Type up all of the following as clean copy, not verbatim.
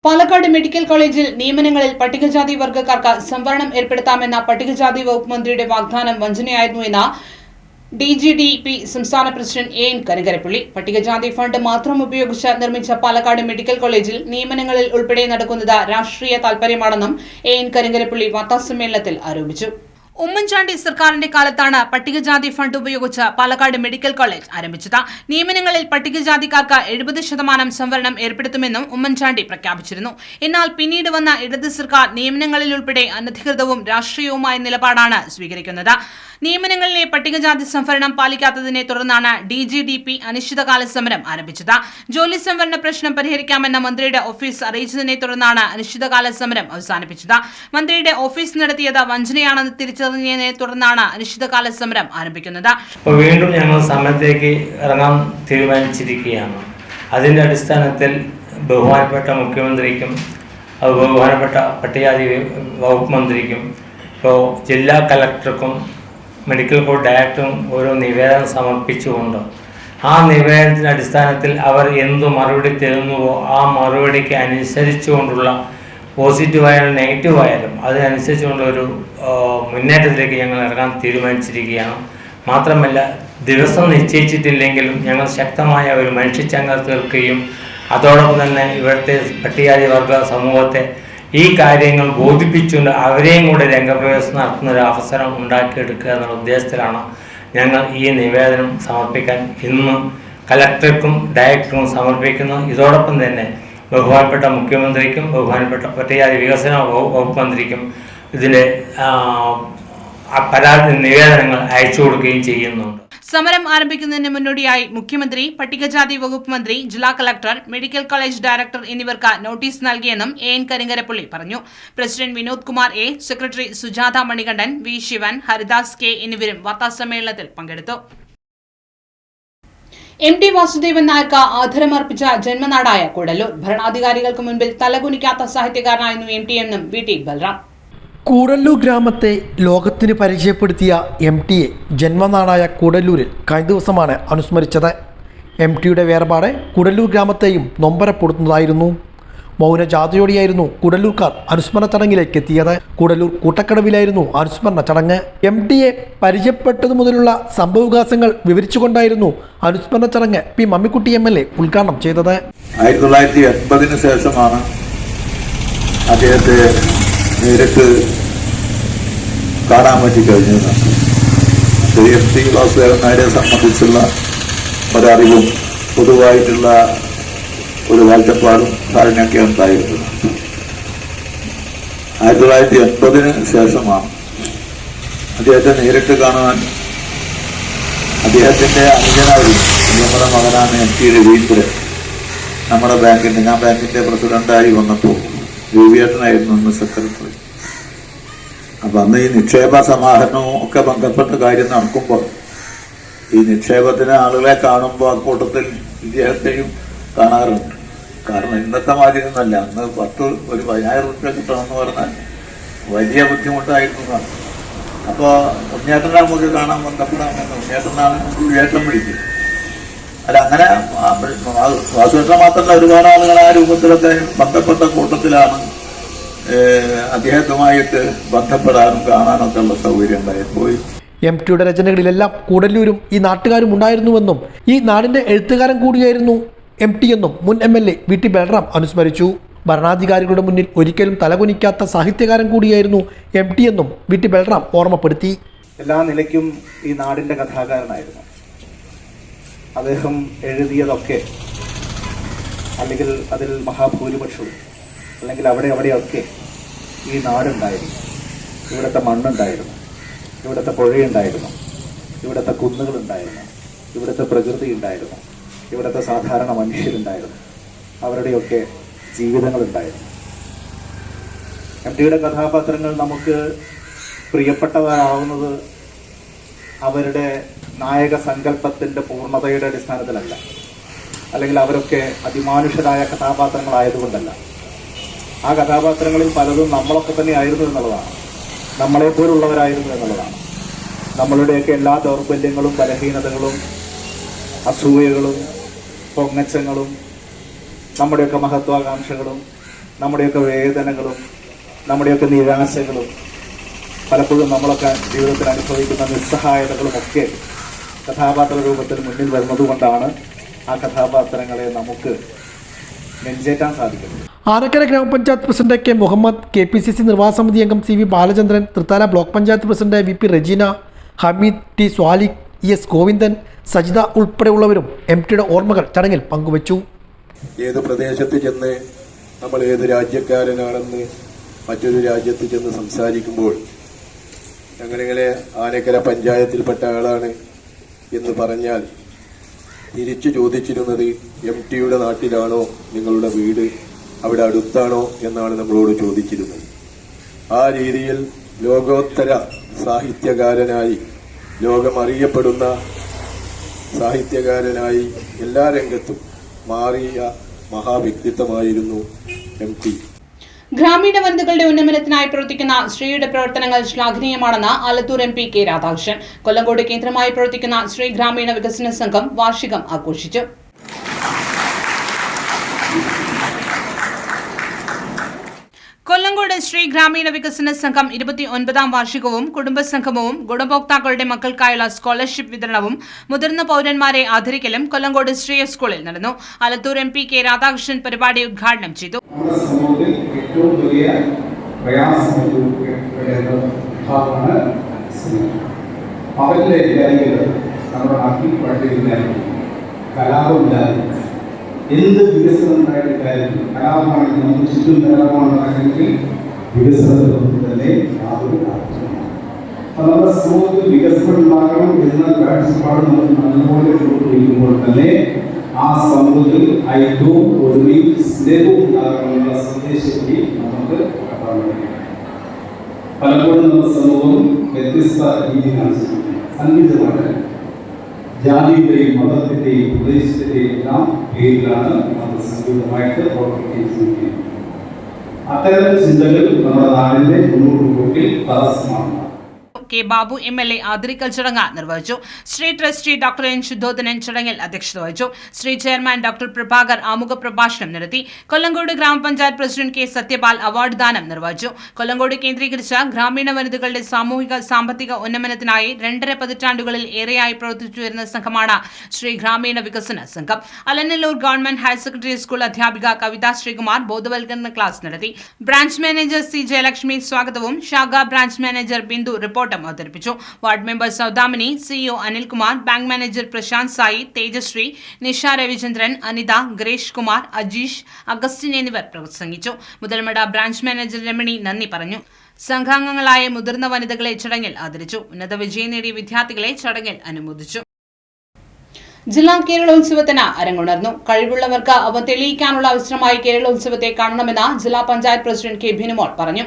Palakkad medical കോളേജിൽ നിയമനങ്ങളിൽ പട്ടികജാതി വർഗ്ഗക്കാർക്ക് സംവരണം ഏർപ്പെടുത്താമെന്ന പട്ടികജാതി വകുപ്പ് മന്ത്രിയുടെ വാഗ്ദാനം വഞ്ചനയായിരുന്നുവെന്ന് DGDP സംസ്ഥാന പ്രസിഡന്റ് AN കരിങ്കരപ്പള്ളി. പട്ടികജാതി ഫണ്ട് മാത്രം ഉപയോഗിച്ച് നിർമ്മിച്ച പാലക്കാട് മെഡിക്കൽ കോളേജിൽ നിയമനങ്ങളിൽ ഉൾപ്പെടെ നടക്കുന്നത് രാഷ്ട്രീയ താൽപര്യമാണെന്നും AN കരിങ്കരപ്പള്ളി വാർത്താസമ്മേളനത്തിൽ ആരോപിച്ചു. ഉമ്മൻചാണ്ടി സർക്കാരിന്റെ കാലത്താണ് പട്ടികജാതി ഫണ്ട് ഉപയോഗിച്ച് പാലക്കാട് മെഡിക്കൽ കോളേജ് ആരംഭിച്ചത്. നിയമനങ്ങളിൽ പട്ടികജാതിക്കാർക്ക് 70% സംവരണം ഏർപ്പെടുത്തുമെന്നും ഉമ്മൻചാണ്ടി പ്രഖ്യാപിച്ചിരുന്നു. എന്നാൽ പിന്നീട് വന്ന ഇടത് സർക്കാർ നിയമനങ്ങളിൽ ഉൾപ്പെടെ അനധികൃതവും രാഷ്ട്രീയവുമായ നിലപാടാണ് സ്വീകരിക്കുന്നത്. നിയമനങ്ങളിലെ പട്ടികജാതി സംവരണം പാലിക്കാത്തതിനെ തുടർന്നാണ് DGDP അനിശ്ചിതകാല സമരം ആരംഭിച്ചത്. ജോലി സംവരണ പ്രശ്നം പരിഹരിക്കാമെന്ന മന്ത്രിയുടെ ഓഫീസ് അറിയിച്ചതിനെ തുടർന്നാണ് അനിശ്ചിതകാല സമരം അവസാനിപ്പിച്ചത്. മന്ത്രിയുടെ ഓഫീസ് നടത്തിയത് വഞ്ചനയാണെന്ന് തിരിച്ചറിഞ്ഞതിനെ തുടർന്നാണ് അനിശ്ചിതകാല സമരം ആരംഭിക്കുന്നത്. വീണ്ടും ഞങ്ങൾ സമരത്തേക്ക് ഇറങ്ങാൻ തീരുമാനിച്ചിരിക്കുകയാണ്. അതിന്റെ അടിസ്ഥാനത്തിൽ ബഹുമാനപ്പെട്ട മുഖ്യമന്ത്രിക്കും ബഹുമാനപ്പെട്ട പട്ടികജാതി വകുപ്പ് മന്ത്രിക്കും ജില്ലാ കളക്ടർക്കും മെഡിക്കൽ കോളേജ് ഡയറക്ടറും ഓരോ നിവേദനം സമർപ്പിച്ചുകൊണ്ട് ആ നിവേദനത്തിൻ്റെ അടിസ്ഥാനത്തിൽ അവർ എന്തു മറുപടി തരുന്നുവോ ആ മറുപടിക്ക് അനുസരിച്ചുകൊണ്ടുള്ള പോസിറ്റീവായാലും നെഗറ്റീവായാലും അതിനനുസരിച്ചുകൊണ്ടൊരു മുന്നേറ്റത്തിലേക്ക് ഞങ്ങൾ ഇറങ്ങാൻ തീരുമാനിച്ചിരിക്കുകയാണ്. മാത്രമല്ല, ദിവസം നിശ്ചയിച്ചിട്ടില്ലെങ്കിലും ഞങ്ങൾ ശക്തമായ ഒരു മനുഷ്യച്ചങ്ങല തീർക്കുകയും അതോടൊപ്പം തന്നെ ഇവിടുത്തെ പട്ടികജാതി വർഗ സമൂഹത്തെ ഈ കാര്യങ്ങൾ ബോധിപ്പിച്ചുകൊണ്ട് അവരെയും കൂടെ രംഗപ്രവേശനം നടത്തുന്ന ഒരു അവസരം ഉണ്ടാക്കിയെടുക്കുക എന്നുള്ള ഉദ്ദേശത്തിലാണ് ഞങ്ങൾ ഈ നിവേദനം സമർപ്പിക്കാൻ ഇന്ന് കളക്ടർക്കും ഡയറക്ടറും സമർപ്പിക്കുന്നത്. ഇതോടൊപ്പം തന്നെ ബഹുമാനപ്പെട്ട മുഖ്യമന്ത്രിക്കും ബഹുമാനപ്പെട്ട പട്ടികജാതി വികസന വകുപ്പ് മന്ത്രിക്കും ഇതിൻ്റെ പരാതി നിവേദനങ്ങൾ അയച്ചു കൊടുക്കുകയും ചെയ്യുന്നുണ്ട്. സമരം ആരംഭിക്കുന്നതിന് മുന്നോടിയായി മുഖ്യമന്ത്രി, പട്ടികജാതി വകുപ്പ് മന്ത്രി, ജില്ലാ കളക്ടർ, മെഡിക്കൽ കോളേജ് ഡയറക്ടർ എന്നിവർക്ക് നോട്ടീസ് നൽകിയെന്നും AN കരിങ്കരപ്പള്ളി പറഞ്ഞു. President Vinod Kumar A, secretary Sujatha Manikandan, V Sivan, Haridas K എന്നിവരും വാർത്താസമ്മേളനത്തിൽ പങ്കെടുത്തു. MT വാസുദേവൻ നായർക്ക് ആദരമർപ്പിച്ച ജന്മനാടായ കൂടല്ലൂർ. ഭരണാധികാരികൾക്ക് മുൻപിൽ തലകുനിക്കാത്ത സാഹിത്യകാരനായിരുന്നു MT എന്നും VT ബൽറാം. കൂടല്ലൂർ ഗ്രാമത്തെ ലോകത്തിന് പരിചയപ്പെടുത്തിയ MTയെ ജന്മനാടായ കൂടല്ലൂരിൽ കഴിഞ്ഞ ദിവസമാണ് അനുസ്മരിച്ചത്. MTയുടെ വേർപാട് കൂടല്ലൂർ ഗ്രാമത്തെയും നൊമ്പരപ്പെടുത്തുന്നതായിരുന്നു. മൗനജാഥയോടെയായിരുന്നു കൂടല്ലൂർക്കാർ അനുസ്മരണ ചടങ്ങിലേക്ക് എത്തിയത്. കൂടല്ലൂർ കൂട്ടക്കടവിലായിരുന്നു അനുസ്മരണ ചടങ്ങ്. MTയെ പരിചയപ്പെട്ടതു മുതലുള്ള സംഭവവികാസങ്ങൾ വിവരിച്ചുകൊണ്ടായിരുന്നു അനുസ്മരണ ചടങ്ങ് P മമ്മിക്കുട്ടി MLA ഉദ്ഘാടനം ചെയ്തത്. 1980 ശേഷമാണ് അദ്ദേഹത്തെ നേരിട്ട് കാണാൻ പറ്റി കഴിഞ്ഞതാണ്. MT വാസുദേവൻ നായരെ സംബന്ധിച്ചുള്ള ഒരറിവും പൊതുവായിട്ടുള്ള ഒരു കാഴ്ചപ്പാടും ധാരണയൊക്കെ ഉണ്ടായിരുന്നു. 1980 ശേഷമാണ് അദ്ദേഹത്തെ നേരിട്ട് കാണുവാൻ അദ്ദേഹത്തിൻ്റെ അനുജനായിരുന്നു നമ്മുടെ മകനാണ് MT രവീന്ദ്രൻ. നമ്മുടെ ബാങ്കിൻ്റെ, ഞാൻ ബാങ്കിൻ്റെ പ്രസിഡന്റായി വന്നപ്പോൾ രവിയേട്ടനായിരുന്നു അന്ന് സെക്രട്ടറി. അപ്പം അന്ന് ഈ നിക്ഷേപ സമാഹരണവും ഒക്കെ ബന്ധപ്പെട്ട കാര്യം നടക്കുമ്പോൾ ഈ നിക്ഷേപത്തിന് ആളുകളെ കാണുമ്പോൾ അക്കൂട്ടത്തിൽ ഇദ്ദേഹത്തെയും കാണാറുണ്ട്. കാരണം ഇന്നത്തെ മാതിരി ഒന്നല്ല. അന്ന് ഒരു 10,000 രൂപ കിട്ടണമെന്ന് പറഞ്ഞാൽ വലിയ ബുദ്ധിമുട്ടായിരുന്നു. അപ്പോൾ ഉണ്ണിയേട്ടനെ നമുക്ക് കാണാൻ ബന്ധപ്പെടാമെന്ന് ഉണ്ണിയേട്ടനാണ് വിവേകം പിടിക്കുന്നത്. അല്ല, അങ്ങനെ വാസുവേട്ടൻ മാത്രമല്ല, ഒരുപാട് ആളുകൾ ആ രൂപത്തിലൊക്കെ ബന്ധപ്പെട്ട കൂട്ടത്തിലാണ് അദ്ദേഹത്തുമായിട്ട് ബന്ധപ്പെടാനും കാണാനൊക്കെ ഉള്ള സൗകര്യം ഉണ്ടായിപ്പോയി. MTയുടെ രചനകളിലെല്ലാം കൂടല്ലൂരും ഈ നാട്ടുകാരും ഉണ്ടായിരുന്നുവെന്നും ഈ നാടിന്റെ എഴുത്തുകാരൻ കൂടിയായിരുന്നു MT എന്നും മുൻ MLA VT ബൽറാം അനുസ്മരിച്ചു. ഭരണാധികാരികളുടെ മുന്നിൽ ഒരിക്കലും തലകുനിക്കാത്ത സാഹിത്യകാരൻ കൂടിയായിരുന്നു MT എന്നും VT ബൽറാം ഓർമ്മപ്പെടുത്തി. എല്ലാ നിലയ്ക്കും ഈ നാടിന്റെ കഥാകാരനായിരുന്നു അദ്ദേഹം. എഴുതിയതൊക്കെ, അല്ലെങ്കിൽ അതിൽ മഹാഭൂരിപക്ഷവും, അല്ലെങ്കിൽ അവിടെയൊക്കെ ഈ നാടുണ്ടായിരുന്നു. ഇവിടുത്തെ മണ്ണുണ്ടായിരുന്നു, ഇവിടുത്തെ പുഴയുണ്ടായിരുന്നു, ഇവിടുത്തെ കുന്നുകളുണ്ടായിരുന്നു, ഇവിടുത്തെ പ്രകൃതി ഉണ്ടായിരുന്നു, ഇവിടുത്തെ സാധാരണ മനുഷ്യരുണ്ടായിരുന്നു, അവരുടെയൊക്കെ ജീവിതങ്ങളുണ്ടായിരുന്നു. MTയുടെ കഥാപാത്രങ്ങൾ നമുക്ക് പ്രിയപ്പെട്ടവരാവുന്നത് അവരുടെ നായക സങ്കല്പത്തിൻ്റെ പൂർണ്ണതയുടെ അടിസ്ഥാനത്തിലല്ല, അല്ലെങ്കിൽ അവരൊക്കെ അതിമാനുഷരായ കഥാപാത്രങ്ങളായതുകൊണ്ടല്ല. ആ കഥാപാത്രങ്ങളിൽ പലതും നമ്മളൊക്കെ തന്നെ ആയിരുന്നു എന്നുള്ളതാണ്, നമ്മളെപ്പോലുള്ളവരായിരുന്നു എന്നുള്ളതാണ്. നമ്മളുടെയൊക്കെ എല്ലാ ദൗർബല്യങ്ങളും ബലഹീനതകളും അസൂയകളും പൊങ്ങച്ചങ്ങളും നമ്മുടെയൊക്കെ മഹത്വാകാംക്ഷകളും നമ്മുടെയൊക്കെ വേദനകളും നമ്മുടെയൊക്കെ നിരാശകളും പലപ്പോഴും നമ്മളൊക്കെ ജീവിതത്തിൽ അനുഭവിക്കുന്ന നിസ്സഹായതകളും ഒക്കെ കഥാപാത്ര രൂപത്തിൽ മുന്നിൽ വരുന്നതുകൊണ്ടാണ് ആ കഥാപാത്രങ്ങളെ നമുക്ക് നെഞ്ചേറ്റാൻ സാധിക്കുന്നത്. ആനക്കര ഗ്രാമപഞ്ചായത്ത് പ്രസിഡന്റ് കെ മുഹമ്മദ്, KPCC നിർവാഹക സമിതി അംഗം CV Balachandran, Thrithala block panchayat president VP Rajeena, Hameed T Swalik, ES Govindan, Sajitha ഉൾപ്പെടെയുള്ളവരും MTയുടെ ഓർമ്മകൾ ചടങ്ങിൽ പങ്കുവച്ചു. ഏത് പ്രദേശത്ത് ചെന്ന് നമ്മൾ ഏത് രാജ്യക്കാരനാണെന്ന് മറ്റൊരു രാജ്യത്ത് ചെന്ന് സംസാരിക്കുമ്പോൾ ഞങ്ങളിങ്ങനെ ആനക്കര പഞ്ചായത്തിൽപ്പെട്ട ആളാണ് എന്ന് പറഞ്ഞാൽ തിരിച്ചു ചോദിച്ചിരുന്നത് MTയുടെ നാട്ടിലാണോ നിങ്ങളുടെ വീട്, അവിടെ അടുത്താണോ എന്നാണ് നമ്മളോട് ചോദിച്ചിരുന്നത്. ആ രീതിയിൽ ലോകോത്തര സാഹിത്യകാരനായി, ലോകമറിയപ്പെടുന്ന സാഹിത്യകാരനായി എല്ലാ രംഗത്തും മാറിയ മഹാവ്യക്തിത്വമായിരുന്നു MT. ഗ്രാമീണ വനിതകളുടെ ഉന്നമനത്തിനായി പ്രവർത്തിക്കുന്ന ശ്രീയുടെ പ്രവർത്തനങ്ങൾ ശ്ലാഘനീയമാണെന്ന് ആലത്തൂർ MP കെ രാധാകൃഷ്ണൻ. കൊല്ലങ്കോട് കേന്ദ്രമായി പ്രവർത്തിക്കുന്ന ശ്രീ ഗ്രാമീണ വികസന സംഘം വാർഷികം ആഘോഷിച്ചു. കൊല്ലങ്കോട് ശ്രീ ഗ്രാമീണ വികസന സംഘം 29ാം വാർഷികവും കുടുംബസംഗമവും ഗുണഭോക്താക്കളുടെ മക്കൾക്കായുള്ള സ്കോളർഷിപ്പ് വിതരണവും മുതിർന്ന പൌരന്മാരെ ആദരിക്കലും കൊല്ലങ്കോട് ശ്രീ സ്കൂളിൽ നടന്നു. ആലത്തൂർ MP കെ രാധാകൃഷ്ണൻ പരിപാടി ഉദ്ഘാടനം ചെയ്തു. എന്ത് വികസനം ഉണ്ടായിട്ട് കാര്യത്തിൽ കലാപമാണെങ്കിൽ നമുക്ക് ചുറ്റും കലാപമാണെങ്കിൽ വികസനത്തിലൊന്നും തന്നെ യാതൊരു കാര്യമാണ്. അപ്പം നമ്മുടെ സമൂഹത്തിൽ വികസനം ഉണ്ടാകണം എന്ന കാഴ്ചപ്പാട് നമുക്ക് നല്ലപോലെ കൊണ്ടുപോയിരിക്കുമ്പോൾ തന്നെ ആ സമൂഹത്തിൽ ഐക്യവും ഒടുവിൽ സ്നേഹവും ഉണ്ടാകണമെന്നുള്ള സന്ദേശം കൂടി നമുക്ക് കടത്താൻ കഴിയും. പലപ്പോഴും നമ്മുടെ സമൂഹം വ്യത്യസ്ത രീതിയിലാണ് സംഗീതമാണ് ജാതിയുടെയും മതത്തിന്റെയും പ്രദേശത്തിന്റെയും എല്ലാം പേരിലാണ് നമ്മൾ സംഗീതമായിട്ട് പ്രവർത്തിക്കുന്നത്. അത്തരം ചിന്തകൾ നമ്മുടെ നാടിന്റെ മുന്നോട്ട് പോക്കിൽ തടസ്സമാണ്. കെ ബാബു MLA ആദരിക്കൽ ചടങ്ങ് നിർവഹിച്ചു. Shri trustee doctor N Sudhodhanan ചടങ്ങിൽ അധ്യക്ഷത വഹിച്ചു. ശ്രീ ചെയർമാൻ ഡോക്ടർ പ്രഭാകർ ആമുഖ പ്രഭാഷണം നടത്തി. കൊല്ലങ്കോട് ഗ്രാമപഞ്ചായത്ത് പ്രസിഡന്റ് കെ സത്യപാൽ അവാർഡ് ദാനം നിർവഹിച്ചു. കൊല്ലങ്കോട് കേന്ദ്രീകരിച്ച ഗ്രാമീണ വനിതകളുടെ സാമൂഹിക സാമ്പത്തിക ഉന്നമനത്തിനായി 2.5 പതിറ്റാണ്ടുകളിൽ ഏറെയായി പ്രവർത്തിച്ചു വരുന്ന സംഘമാണ് ശ്രീ ഗ്രാമീണ വികസന സംഘം. Alanallur government higher secondary school അധ്യാപിക കവിത ശ്രീകുമാർ ബോധവൽക്കരണ ക്ലാസ് നടത്തി. ബ്രാഞ്ച് മാനേജർ C ജയലക്ഷ്മി സ്വാഗതവും ശാഖ ബ്രാഞ്ച് മാനേജർ ബിന്ദു റിപ്പോർട്ടും അവതരിപ്പിച്ചു. Ward member Saudamini, CEO Anilkumar, bank manager Prashanth Sai, Tejashree, Nisha Ravichandran, Anitha, Gresh Kumar, Ajeesh, Augustine എന്നിവർ പ്രസംഗിച്ചു. മുതൽമട ബ്രാഞ്ച് മാനേജർ രമണി നന്ദി പറഞ്ഞു. സംഘാംഗങ്ങളായ മുതിർന്ന വനിതകളെ ചടങ്ങിൽ ആദരിച്ചു. ഉന്നത വിജയം നേടിയ വിദ്യാർത്ഥികളെ ചടങ്ങിൽ അനുമോദിച്ചു. ജില്ലാ കേരളോത്സവത്തിന് അരങ്ങുണർന്നു. കഴിവുള്ളവർക്ക് അവ തെളിയിക്കാനുള്ള അവസരമായി കേരളോത്സവത്തെ കാണണമെന്ന് ജില്ലാ പഞ്ചായത്ത് പ്രസിഡന്റ് കെ ബിനുമോൾ പറഞ്ഞു.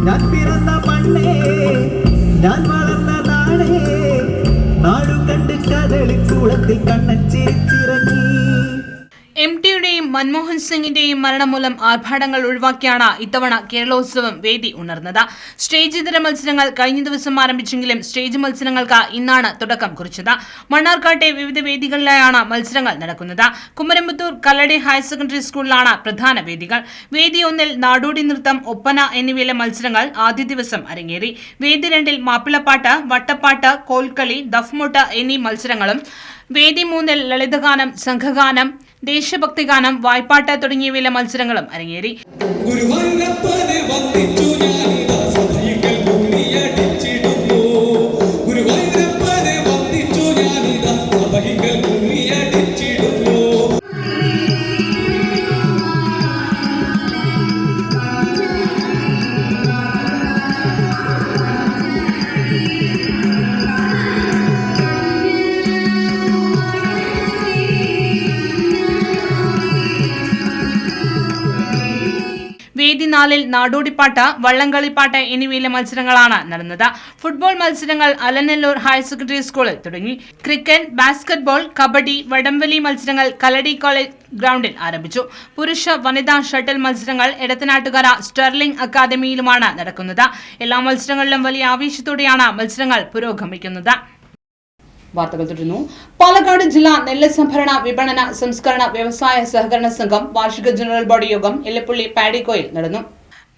ഞാൻ പിറന്ന മണ്ണേ, ഞാൻ വളർന്ന നാടേ, നാടു കണ്ട് കദളിക്കൂളത്തിൽ കണ്ണച്ചിരിച്ചിറങ്ങി. MTയുടെയും മൻമോഹൻ സിംഗിന്റെയും മരണം മൂലം ആർഭാടങ്ങൾ ഒഴിവാക്കിയാണ് ഇത്തവണ കേരളോത്സവം വേദി ഉണർന്നത്. സ്റ്റേജ് ഇതര മത്സരങ്ങൾ കഴിഞ്ഞ ദിവസം ആരംഭിച്ചെങ്കിലും സ്റ്റേജ് മത്സരങ്ങൾക്ക് ഇന്നാണ് തുടക്കം കുറിച്ചത്. മണ്ണാർക്കാട്ടെ വിവിധ വേദികളിലായാണ് മത്സരങ്ങൾ നടക്കുന്നത്. കുമരമ്പത്തൂർ കല്ലടി ഹയർ സെക്കൻഡറി സ്കൂളിലാണ് പ്രധാന വേദികൾ. വേദി 1 നാടോടി നൃത്തം, ഒപ്പന എന്നിവയിലെ മത്സരങ്ങൾ ആദ്യ ദിവസം അരങ്ങേറി. വേദി 2 മാപ്പിളപ്പാട്ട്, വട്ടപ്പാട്ട്, കോൽക്കളി, ദഫ്മുട്ട് എന്നീ മത്സരങ്ങളും വേദി 3 ലളിതഗാനം, സംഘഗാനം, ദേശഭക്തിഗാനം, വായ്പാട്ട് തുടങ്ങിയവയിലെ മത്സരങ്ങളും അരങ്ങേറി. വേദി 4-ൽ നാടോടിപ്പാട്ട്, വള്ളംകളിപ്പാട്ട് എന്നിവയിലെ മത്സരങ്ങളാണ് നടന്നത്. ഫുട്ബോൾ മത്സരങ്ങൾ അലനല്ലൂർ ഹയർ സെക്കൻഡറി സ്കൂളിൽ തുടങ്ങി. ക്രിക്കറ്റ്, ബാസ്കറ്റ്ബോൾ, കബഡി, വടംവലി മത്സരങ്ങൾ കലടി കോളേജ് ഗ്രൗണ്ടിൽ ആരംഭിച്ചു. പുരുഷ, വനിതാ ഷട്ടിൽ മത്സരങ്ങൾ എടത്തനാട്ടുകര സ്റ്റെർലിംഗ് അക്കാദമിയിലുമാണ് നടക്കുന്നത്. എല്ലാ മത്സരങ്ങളിലും വലിയ ആവേശത്തോടെയാണ് മത്സരങ്ങൾ പുരോഗമിക്കുന്നത്. വാർത്തകൾ തുടരുന്നു. പാലക്കാട് ജില്ലാ നെല്ല് സംഭരണ, വിപണന, സംസ്കരണ, വ്യവസായ സഹകരണ സംഘം വാർഷിക ജനറൽ ബോഡി യോഗം എല്ലപ്പള്ളി പാഡിക്കോയിൽ നടന്നു.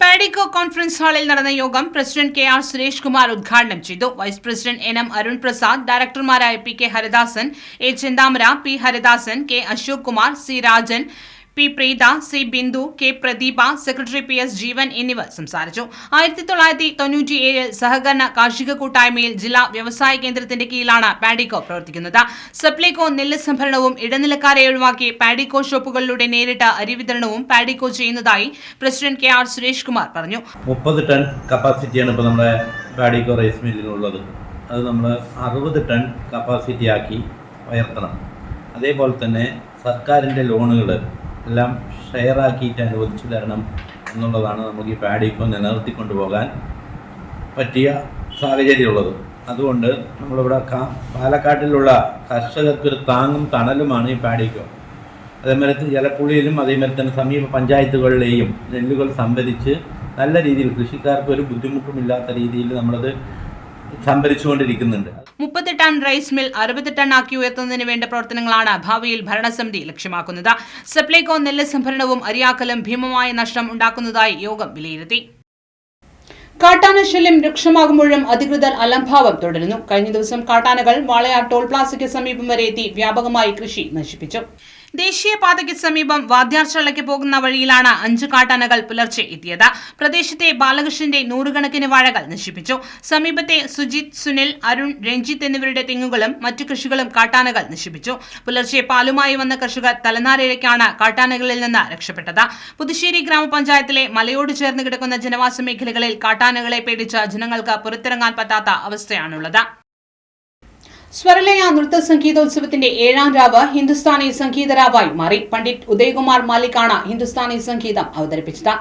പാഡിക്കോ കോൺഫറൻസ് ഹാളിൽ നടന്ന യോഗം പ്രസിഡന്റ് KR സുരേഷ് കുമാർ ഉദ്ഘാടനം ചെയ്തു. Vice president NM Arun Prasad, ഡയറക്ടർമാരായ PK Haridasan, A Chenthamara, P Haridasan, K Ashok Kumar, C Rajan, P Preetha, C Bindu, K Pradeepa, secretary PS Jeevan എന്നിവർ സംസാരിച്ചു. 1997 സഹകരണ കാർഷിക കൂട്ടായ്മയിൽ ജില്ലാ വ്യവസായ കേന്ദ്രത്തിന്റെ കീഴിലാണ് പാഡിക്കോ പ്രവർത്തിക്കുന്നത്. സപ്ലൈകോ നെല്ല് സംഭരണവും ഇടനിലക്കാരെ ഒഴിവാക്കി പാഡിക്കോ ഷോപ്പുകളിലൂടെ നേരിട്ട് അരി വിതരണവും പാഡിക്കോ ചെയ്യുന്നതായി പ്രസിഡന്റ് KR സുരേഷ് കുമാർ പറഞ്ഞു. 30 ടൺ കപ്പാസിറ്റിയാണ് ഇപ്പോൾ നമ്മുടെ പാഡിക്കോ റൈസ് മില്ലിനുള്ളത്. അത് നമ്മൾ 60 ടൺ കപ്പാസിറ്റിയാക്കി ഉയർത്തണം. അതേപോലെ തന്നെ സർക്കാരിൻ്റെ ലോണുകൾ എല്ലാം ഷെയറാക്കിയിട്ട് അനുവദിച്ചു തരണം എന്നുള്ളതാണ് നമുക്ക് ഈ പാഡിക്കോ നിലനിർത്തിക്കൊണ്ടു പോകാൻ പറ്റിയ സാഹചര്യമുള്ളത്. അതുകൊണ്ട് നമ്മളിവിടെ പാലക്കാട്ടിലുള്ള കർഷകർക്കൊരു താങ്ങും തണലുമാണ് ഈ പാഡിക്കോ. അതേമാതിരി ജലപ്പുള്ളിയിലും അതേമാതിരി തന്നെ സമീപ പഞ്ചായത്തുകളിലെയും നെല്ലുകൾ സംഭരിച്ച് നല്ല രീതിയിൽ കൃഷിക്കാർക്ക് ഒരു ബുദ്ധിമുട്ടുമില്ലാത്ത രീതിയിൽ നമ്മളത് സംഭരിച്ചുകൊണ്ടിരിക്കുന്നുണ്ട്. 30 ടൺ റൈസ് മിൽ 60 ടൺ ആക്കി ഉയർത്തുന്നതിന് വേണ്ട പ്രവർത്തനങ്ങളാണ് ഭാവിയിൽ ഭരണസമിതി ലക്ഷ്യമാക്കുന്നത്. സപ്ലൈകോ നെല്ല് സംഭരണവും അരിയാക്കലും ഭീമമായ നഷ്ടം ഉണ്ടാക്കുന്നതായി യോഗം വിലയിരുത്തി. കാട്ടാന ശല്യം രൂക്ഷമാകുമ്പോഴും അധികൃതർ അലംഭാവം തുടരുന്നു. കഴിഞ്ഞ ദിവസം കാട്ടാനകൾ വാളയാർ ടോൾ പ്ലാസയ്ക്ക് സമീപം വരെ എത്തി വ്യാപകമായി കൃഷി നശിപ്പിച്ചു. ദേശീയപാതയ്ക്ക് സമീപം വാദ്യാർച്ചളയ്ക്ക് പോകുന്ന വഴിയിലാണ് 5 കാട്ടാനകൾ പുലർച്ചെ എത്തിയത്. പ്രദേശത്തെ ബാലകൃഷ്ണന്റെ 100 കണക്കിന് വാഴകൾ നശിപ്പിച്ചു. സമീപത്തെ സുജിത്, സുനിൽ, അരുൺ, രഞ്ജിത്ത് എന്നിവരുടെ തെങ്ങുകളും മറ്റു കൃഷികളും കാട്ടാനകൾ നശിപ്പിച്ചു. പുലർച്ചെ പാലുമായി വന്ന കർഷകർ തലനാരിഴയ്ക്കാണ് കാട്ടാനകളിൽ നിന്ന് രക്ഷപ്പെട്ടത്. പുതുശ്ശേരി ഗ്രാമപഞ്ചായത്തിലെ മലയോട് ചേർന്ന് കിടക്കുന്ന ജനവാസ മേഖലകളിൽ കാട്ടാനകളെ പേടിച്ച് ജനങ്ങൾക്ക് പുറത്തിറങ്ങാൻ പറ്റാത്ത അവസ്ഥയാണുള്ളത്. സ്വരലയ നൃത്ത സംഗീതോത്സവത്തിന്റെ 7ാം രാവ് ഹിന്ദുസ്ഥാനി സംഗീതരാവായി മാറി. പണ്ഡിറ്റ് ഉദയകുമാർ മാലിക്കാണ് ഹിന്ദുസ്ഥാനി സംഗീതം അവതരിപ്പിച്ചത്.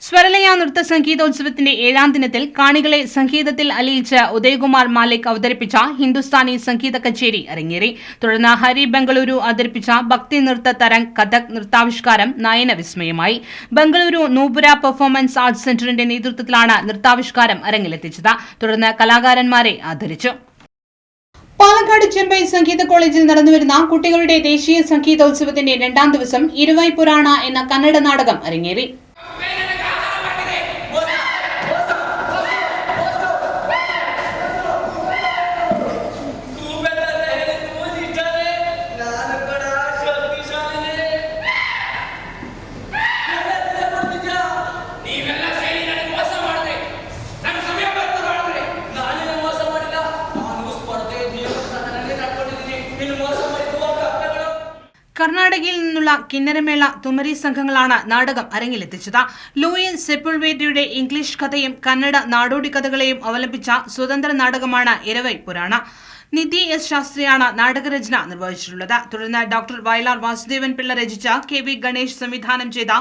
സ്വരലയ നൃത്ത സംഗീതോത്സവത്തിന്റെ 7ാം ദിനത്തിൽ കാണികളെ സംഗീതത്തിൽ അലിയിച്ച് ഉദയകുമാർ മാലിക് അവതരിപ്പിച്ച ഹിന്ദുസ്ഥാനി സംഗീത കച്ചേരി അരങ്ങേറി. തുടർന്ന് ഹരി ബംഗളൂരു അവതരിപ്പിച്ച ഭക്തി നൃത്ത തരംഗ് കഥക് നൃത്താവിഷ്കാരം നയന വിസ്മയമായി. ബംഗളൂരു നൂപുര പെർഫോമൻസ് ആർട്സ് സെന്ററിന്റെ നേതൃത്വത്തിലാണ് നൃത്താവിഷ്കാരം അരങ്ങിലെത്തിച്ചത്. തുടർന്ന് കലാകാരന്മാരെ ആദരിച്ചു. പാലക്കാട് ചെമ്പൈ സംഗീത കോളേജിൽ നടന്നുവരുന്ന കുട്ടികളുടെ ദേശീയ സംഗീതോത്സവത്തിന്റെ 2ാം ദിവസം ഇരുവൈ പുരാണ എന്ന കന്നഡ നാടകം അരങ്ങേറി. കർണാടകയിൽ നിന്നുള്ള കിന്നരമേള, തുമരി സംഘങ്ങളാണ് നാടകം അരങ്ങിലെത്തിച്ചത്. ലൂയിൻ സെപ്പുൾവേദിയുടെ ഇംഗ്ലീഷ് കഥയും കന്നഡ നാടോടി കഥകളെയും അവലംബിച്ച സ്വതന്ത്ര നാടകമാണ് ഇരവൈ പുരാണ. നിധി S ശാസ്ത്രിയാണ് നാടകരചന നിർവഹിച്ചിട്ടുള്ളത്. തുടർന്ന് ഡോക്ടർ വയലാർ വാസുദേവൻ പിള്ള രചിച്ച KV ഗണേഷ് സംവിധാനം ചെയ്ത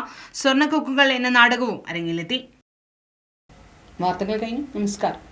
സ്വർണ്ണക്കൊക്കുകൾ എന്ന നാടകവും അരങ്ങിലെത്തി. വാർത്തകൾ കഴിഞ്ഞു. നമസ്കാരം.